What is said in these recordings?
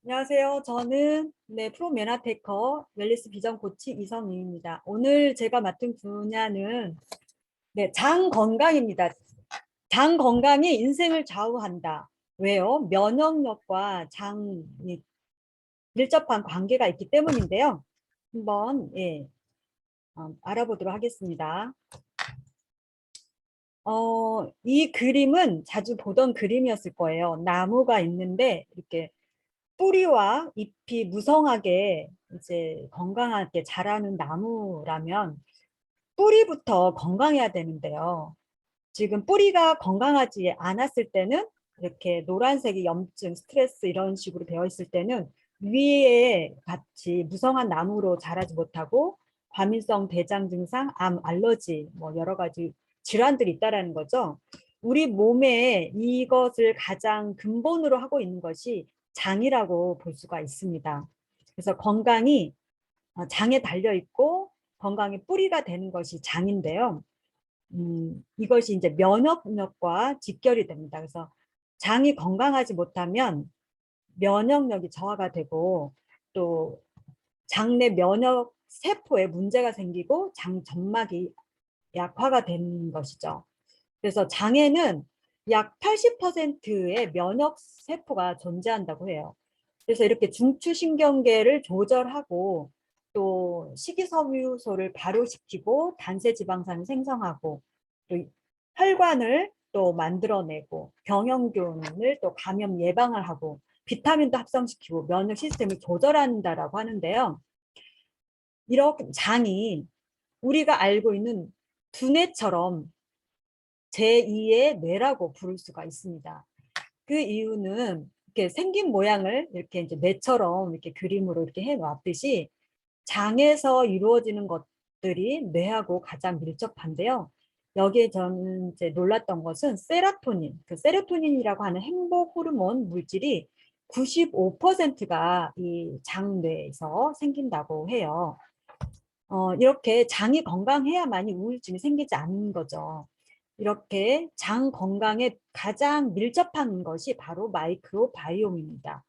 안녕하세요. 저는 프로 메나테커 웰니스 비전 코치 이성희입니다. 오늘 제가 맡은 분야는 장 건강입니다. 장 건강이 인생을 좌우한다. 왜요? 면역력과 장이 밀접한 관계가 있기 때문인데요. 한번 알아보도록 하겠습니다. 이 그림은 자주 보던 그림이었을 거예요. 나무가 있는데 이렇게 뿌리와 잎이 무성하게 이제 건강하게 자라는 나무라면 뿌리부터 건강해야 되는데요. 지금 뿌리가 건강하지 않았을 때는 이렇게 노란색이 염증, 스트레스 이런 식으로 되어 있을 때는 위에 같이 무성한 나무로 자라지 못하고 과민성 대장 증상, 암, 알러지 뭐 여러 가지 질환들이 있다라는 거죠. 우리 몸에 이것을 가장 근본으로 하고 있는 것이 장이라고 볼 수가 있습니다. 그래서 건강이 장에 달려 있고 건강의 뿌리가 되는 것이 장인데요. 이것이 이제 면역력과 직결이 됩니다. 그래서 장이 건강하지 못하면 면역력이 저하가 되고 또 장내 면역 세포에 문제가 생기고 장 점막이 약화가 되는 것이죠. 그래서 장에는 약 80%의 면역 세포가 존재한다고 해요. 그래서 이렇게 중추신경계를 조절하고 또 식이섬유소를 발효시키고 단세지방산을 생성하고 또 혈관을 또 만들어내고 병형균을 또 감염 예방을 하고 비타민도 합성시키고 면역 시스템을 조절한다라고 하는데요. 이렇게 장이 우리가 알고 있는 두뇌처럼 제2의 뇌라고 부를 수가 있습니다. 그 이유는 이렇게 생긴 모양을 이렇게 이제 뇌처럼 이렇게 그림으로 이렇게 해 놨듯이 장에서 이루어지는 것들이 뇌하고 가장 밀접한데요. 여기에 저는 이제 놀랐던 것은 세로토닌, 그 세로토닌이라고 하는 행복 호르몬 물질이 95%가 이 장뇌에서 생긴다고 해요. 이렇게 장이 건강해야만이 우울증이 생기지 않는 거죠. 이렇게 장 건강에 가장 밀접한 것이 바로 마이크로바이옴입니다.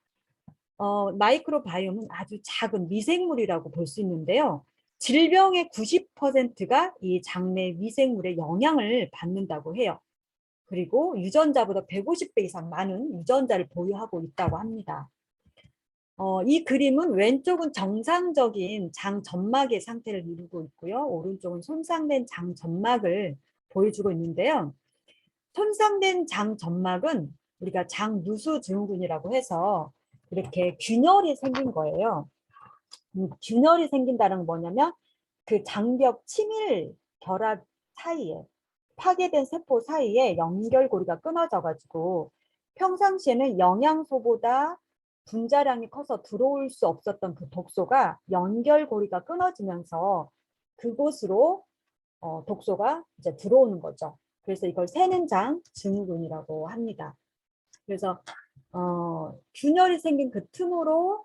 마이크로바이옴은 아주 작은 미생물이라고 볼 수 있는데요. 질병의 90%가 이 장내 미생물의 영향을 받는다고 해요. 그리고 유전자보다 150배 이상 많은 유전자를 보유하고 있다고 합니다. 이 그림은 왼쪽은 정상적인 장 점막의 상태를 이루고 있고요. 오른쪽은 손상된 장 점막을 보여주고 있는데요. 손상된 장 점막은 우리가 장누수 증후군이라고 해서 이렇게 균열이 생긴 거예요. 균열이 생긴다는 건 뭐냐면 그 장벽 치밀 결합 사이에 파괴된 세포 사이에 연결고리가 끊어져 가지고 평상시에는 영양소보다 분자량이 커서 들어올 수 없었던 그 독소가 연결고리가 끊어지면서 그곳으로 독소가 이제 들어오는 거죠. 그래서 이걸 새는장 증후군이라고 합니다. 그래서 균열이 생긴 그 틈으로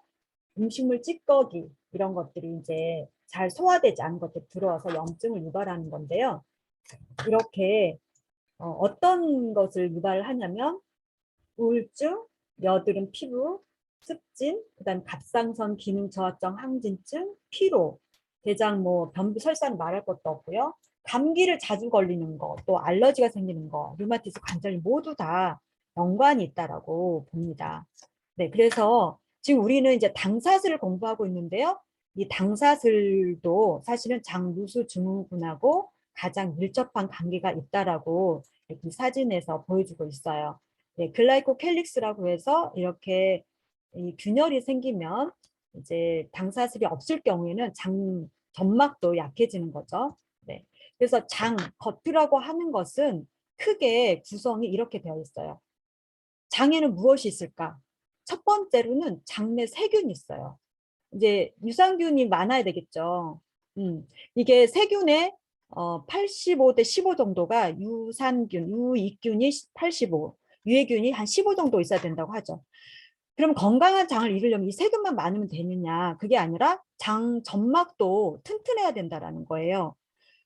음식물 찌꺼기 이런 것들이 이제 잘 소화되지 않은 것들이 들어와서 염증을 유발하는 건데요. 이렇게 어떤 것을 유발하냐면 우울증, 여드름 피부, 습진, 그다음 갑상선 기능 저하증, 항진증, 피로, 대장 변비 설사는 말할 것도 없고요. 감기를 자주 걸리는 거, 또 알러지가 생기는 거, 류마티스 관절염 모두 다 연관이 있다라고 봅니다. 네, 그래서 지금 우리는 이제 당사슬을 공부하고 있는데요. 이 당사슬도 사실은 장누수 증후군하고 가장 밀접한 관계가 있다라고 이렇게 사진에서 보여주고 있어요. 네, 글라이코캘릭스라고 해서 이렇게 이 균열이 생기면 이제 당사슬이 없을 경우에는 장 점막도 약해지는 거죠. 네. 그래서 장 겉이라고 하는 것은 크게 구성이 이렇게 되어 있어요. 장에는 무엇이 있을까? 첫 번째로는 장내 세균이 있어요. 이제 유산균이 많아야 되겠죠. 이게 세균의 85대 15 정도가 유산균, 유익균이 85, 유해균이 한 15 정도 있어야 된다고 하죠. 그럼 건강한 장을 이루려면 이 세균만 많으면 되느냐? 그게 아니라 장 점막도 튼튼해야 된다라는 거예요.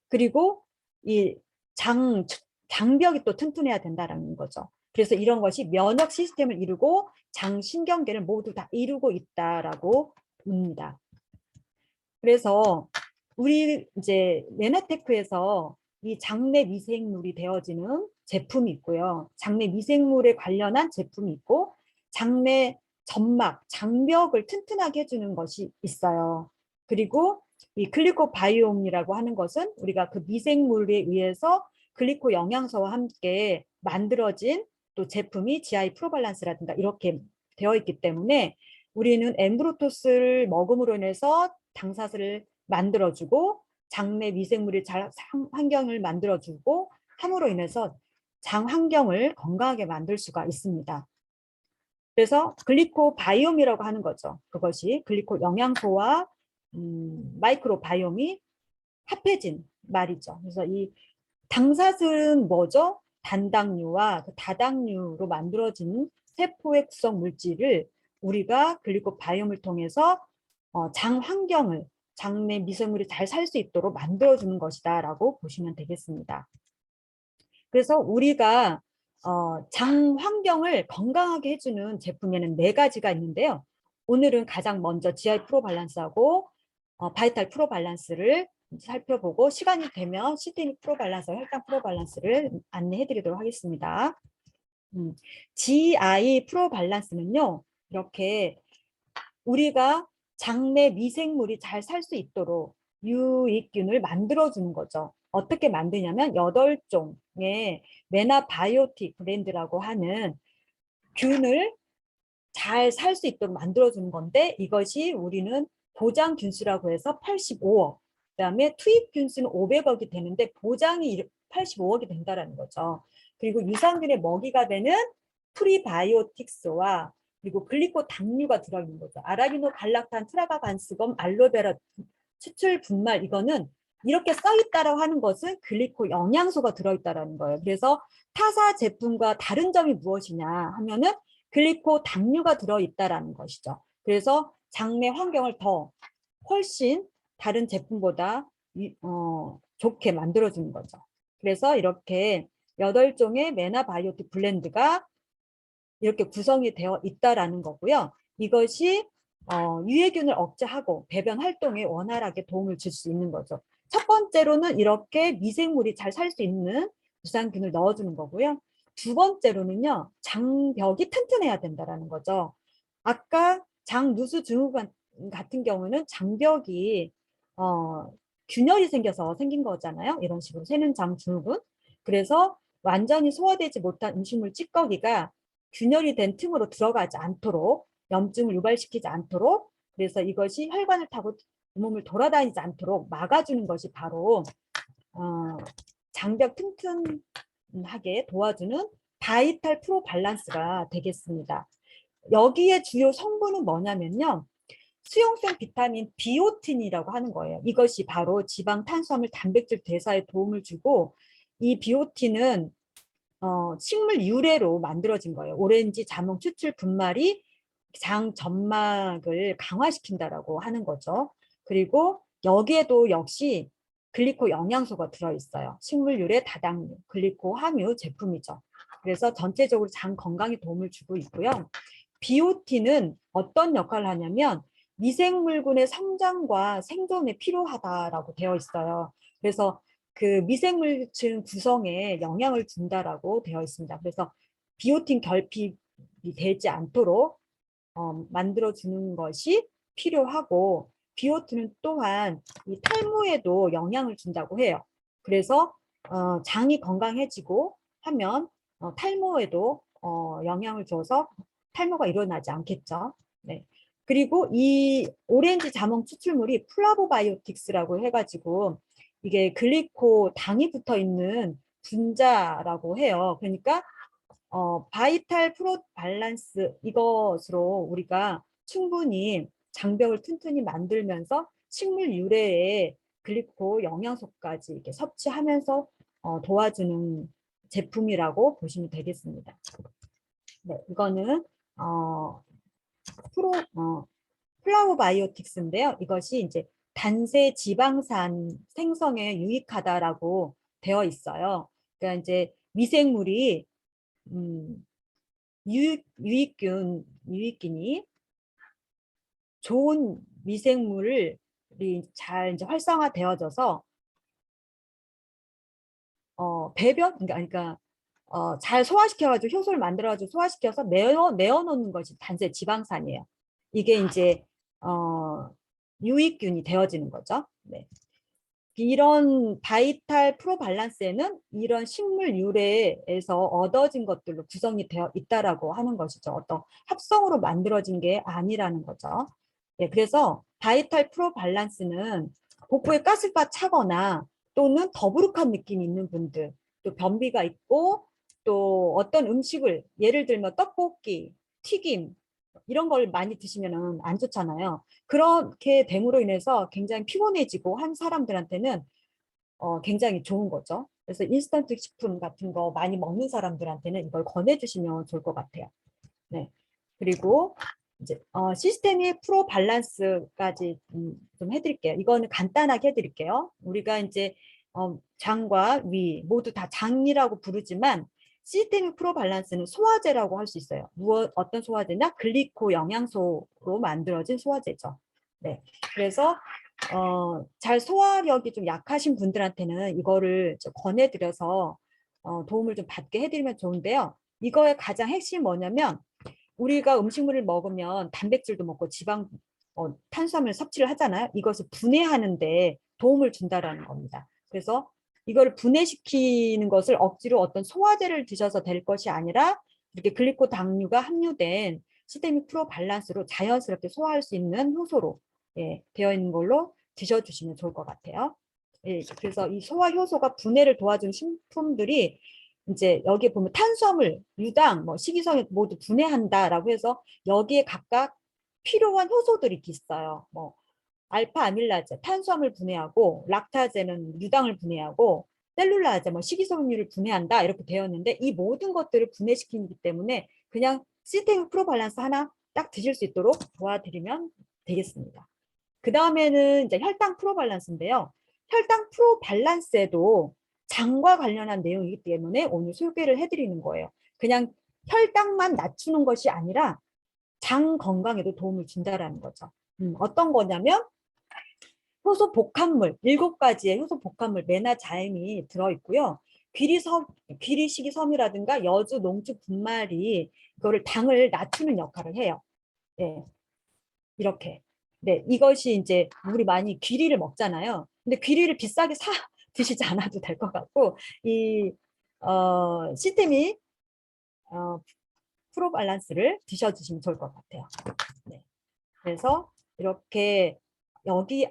그리고 이 장, 장벽이 또 튼튼해야 된다라는 거죠. 그래서 이런 것이 면역 시스템을 이루고 장신경계를 모두 다 이루고 있다라고 봅니다. 그래서 우리 이제 메나테크에서 이 장내 미생물이 되어지는 제품이 있고요. 장내 미생물에 관련한 제품이 있고 장내 점막, 장벽을 튼튼하게 해주는 것이 있어요. 그리고 이 글리코바이옴이라고 하는 것은 우리가 그 미생물에 의해서 글리코 영양소와 함께 만들어진 또 제품이 GI 프로발란스라든가 이렇게 되어 있기 때문에 우리는 엠브로토스를 먹음으로 인해서 당사슬을 만들어주고 장내 미생물이 잘 환경을 만들어주고 함으로 인해서 장 환경을 건강하게 만들 수가 있습니다. 그래서 글리코바이옴이라고 하는 거죠. 그것이 글리코 영양소와 마이크로바이옴이 합해진 말이죠. 그래서 이 당사슬은 뭐죠? 단당류와 그 다당류로 만들어진 세포의 구성 물질을 우리가 글리코바이옴을 통해서 장 환경을 장내 미생물이 잘 살 수 있도록 만들어주는 것이다 라고 보시면 되겠습니다. 그래서 우리가 장 환경을 건강하게 해주는 제품에는 4가지가 있는데요. 오늘은 가장 먼저 GI 프로발란스하고 바이탈 프로발란스를 살펴보고 시간이 되면 시스테믹 프로발란스, 혈당 프로발란스를 안내해 드리도록 하겠습니다. GI 프로발란스는요. 이렇게 우리가 장내 미생물이 잘 살 수 있도록 유익균을 만들어주는 거죠. 어떻게 만드냐면 8종의 메나바이오틱 브랜드라고 하는 균을 잘 살 수 있도록 만들어주는 건데 이것이 우리는 보장 균수라고 해서 85억, 그다음에 투입 균수는 500억이 되는데 보장이 85억이 된다는 거죠. 그리고 유산균의 먹이가 되는 프리바이오틱스와 그리고 글리코 당류가 들어있는 거죠. 아라비노 갈락탄 트라바간스검 알로베라 추출 분말 이거는 이렇게 써있다라고 하는 것은 글리코 영양소가 들어있다라는 거예요. 그래서 타사 제품과 다른 점이 무엇이냐 하면은 글리코 당류가 들어있다라는 것이죠. 그래서 장내 환경을 더 훨씬 다른 제품보다 좋게 만들어주는 거죠. 그래서 이렇게 8종의 메나바이오틱 블렌드가 이렇게 구성이 되어 있다라는 거고요. 이것이 유해균을 억제하고 배변 활동에 원활하게 도움을 줄 수 있는 거죠. 첫 번째로는 이렇게 미생물이 잘 살 수 있는 유산균을 넣어주는 거고요. 두 번째로는요, 장벽이 튼튼해야 된다라는 거죠. 아까 장누수 증후군 같은 경우는 장벽이 균열이 생겨서 생긴 거잖아요. 이런 식으로 새는 장증후군. 그래서 완전히 소화되지 못한 음식물 찌꺼기가 균열이 된 틈으로 들어가지 않도록 염증을 유발시키지 않도록 그래서 이것이 혈관을 타고 몸을 돌아다니지 않도록 막아주는 것이 바로 장벽 튼튼하게 도와주는 바이탈 프로 밸런스가 되겠습니다. 여기에 주요 성분은 뭐냐면요. 수용성 비타민 비오틴이라고 하는 거예요. 이것이 바로 지방, 탄수화물, 단백질 대사에 도움을 주고 이 비오틴은 식물 유래로 만들어진 거예요. 오렌지 자몽 추출 분말이 장 점막을 강화시킨다라고 하는 거죠. 그리고 여기에도 역시 글리코 영양소가 들어있어요. 식물 유래 다당류, 글리코 함유 제품이죠. 그래서 전체적으로 장 건강에 도움을 주고 있고요. 비오틴은 어떤 역할을 하냐면 미생물군의 성장과 생존에 필요하다라고 되어 있어요. 그래서 그 미생물층 구성에 영향을 준다라고 되어 있습니다. 그래서 비오틴 결핍이 되지 않도록 만들어주는 것이 필요하고 비오틴은 또한 이 탈모에도 영향을 준다고 해요. 그래서 장이 건강해지고 하면 탈모에도 영향을 줘서 탈모가 일어나지 않겠죠. 네. 그리고 이 오렌지 자몽 추출물이 플라보바이오틱스라고 해가지고 이게 글리코 당이 붙어 있는 분자라고 해요. 그러니까 바이탈 프로 밸런스 이것으로 우리가 충분히 장벽을 튼튼히 만들면서 식물 유래의 글리코 영양소까지 이렇게 섭취하면서 도와주는 제품이라고 보시면 되겠습니다. 네, 이거는 플라워 바이오틱스인데요. 이것이 이제 단세 지방산 생성에 유익하다라고 되어 있어요. 그러니까 이제 미생물이 유익균이 좋은 미생물이 잘 이제 활성화되어져서 배변 그러니까 잘 소화시켜가지고 효소를 만들어가지고 소화시켜서 내어놓는 것이 단순히 지방산이에요. 이게 이제 유익균이 되어지는 거죠. 네. 이런 바이탈 프로밸런스에는 이런 식물 유래에서 얻어진 것들로 구성이 되어 있다라고 하는 것이죠. 어떤 합성으로 만들어진 게 아니라는 거죠. 네, 그래서 바이탈 프로밸런스는 복부에 가스가 차거나 또는 더부룩한 느낌이 있는 분들, 또 변비가 있고 또 어떤 음식을 예를 들면 떡볶이, 튀김 이런 걸 많이 드시면 안 좋잖아요. 그렇게 됨으로 인해서 굉장히 피곤해지고 한 사람들한테는 굉장히 좋은 거죠. 그래서 인스턴트 식품 같은 거 많이 먹는 사람들한테는 이걸 권해주시면 좋을 것 같아요. 네. 그리고 이제 시스테믹 프로 밸런스까지 좀 해드릴게요. 이거는 간단하게 해드릴게요. 우리가 이제 장과 위 모두 다 장이라고 부르지만 시스테믹 프로 밸런스는 소화제라고 할 수 있어요. 어떤 소화제냐? 글리코 영양소로 만들어진 소화제죠. 네. 그래서 잘 소화력이 좀 약하신 분들한테는 이거를 좀 권해드려서 도움을 좀 받게 해드리면 좋은데요. 이거의 가장 핵심이 뭐냐면 우리가 음식물을 먹으면 단백질도 먹고 지방, 탄수화물 섭취를 하잖아요. 이것을 분해하는데 도움을 준다라는 겁니다. 그래서 이걸 분해시키는 것을 억지로 어떤 소화제를 드셔서 될 것이 아니라 이렇게 글리코 당류가 함유된 시스테믹 프로 밸런스로 자연스럽게 소화할 수 있는 효소로 되어 있는 걸로 드셔주시면 좋을 것 같아요. 예, 그래서 이 소화 효소가 분해를 도와주는 식품들이 이제 여기에 보면 탄수화물, 유당, 뭐 식이섬유 모두 분해한다라고 해서 여기에 각각 필요한 효소들이 있어요. 뭐 알파 아밀라제, 탄수화물 분해하고 락타제는 유당을 분해하고 셀룰라제, 뭐 식이섬유를 분해한다 이렇게 되었는데 이 모든 것들을 분해시키기 때문에 그냥 시스템 프로밸런스 하나 딱 드실 수 있도록 도와드리면 되겠습니다. 그 다음에는 이제 혈당 프로밸런스인데요. 혈당 프로밸런스에도 장과 관련한 내용이기 때문에 오늘 소개를 해드리는 거예요. 그냥 혈당만 낮추는 것이 아니라 장 건강에도 도움을 준다라는 거죠. 어떤 거냐면 효소 복합물, 7가지의 효소 복합물, 메나 자임이 들어있고요. 귀리식이 섬유라든가 여주, 농축 분말이 그거를 당을 낮추는 역할을 해요. 네, 이렇게. 네, 이것이 이제 우리 많이 귀리를 먹잖아요. 근데 귀리를 비싸게 사 드시지 않아도 될 것 같고 이 시스템이 프로밸런스를 드셔주시면 좋을 것 같아요. 네. 그래서 이렇게 여기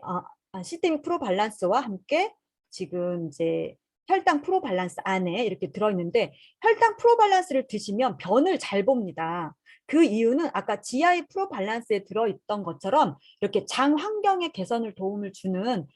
시스테믹 프로밸런스와 함께 지금 이제 혈당 프로밸런스 안에 이렇게 들어있는데 혈당 프로밸런스를 드시면 변을 잘 봅니다. 그 이유는 아까 GI 프로밸런스에 들어있던 것처럼 이렇게 장 환경의 개선을 도움을 주는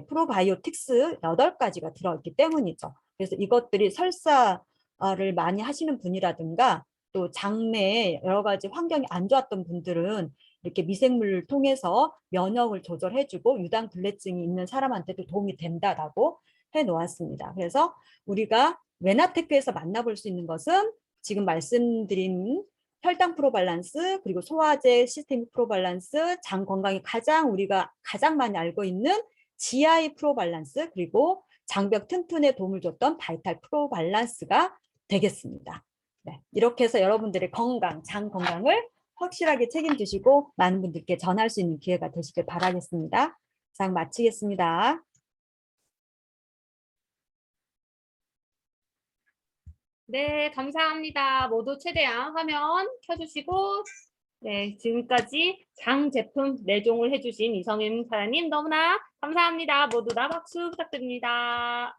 프로바이오틱스 8가지가 들어있기 때문이죠. 그래서 이것들이 설사를 많이 하시는 분이라든가 또 장내에 여러 가지 환경이 안 좋았던 분들은 이렇게 미생물을 통해서 면역을 조절해주고 유당불내증이 있는 사람한테도 도움이 된다라고 해놓았습니다. 그래서 우리가 웨나테크에서 만나볼 수 있는 것은 지금 말씀드린 혈당 프로밸런스 그리고 소화제 시스템 프로밸런스 장 건강에 우리가 가장 많이 알고 있는 GI 프로밸런스 그리고 장벽 튼튼에 도움을 줬던 바이탈 프로밸런스가 되겠습니다. 네, 이렇게 해서 여러분들의 건강, 장 건강을 확실하게 책임지시고 많은 분들께 전할 수 있는 기회가 되시길 바라겠습니다. 이상 마치겠습니다. 네, 감사합니다. 모두 최대한 화면 켜주시고, 네, 지금까지 장 제품 4종을 해주신 이성임 사장님 너무나 감사합니다. 모두 다 박수 부탁드립니다.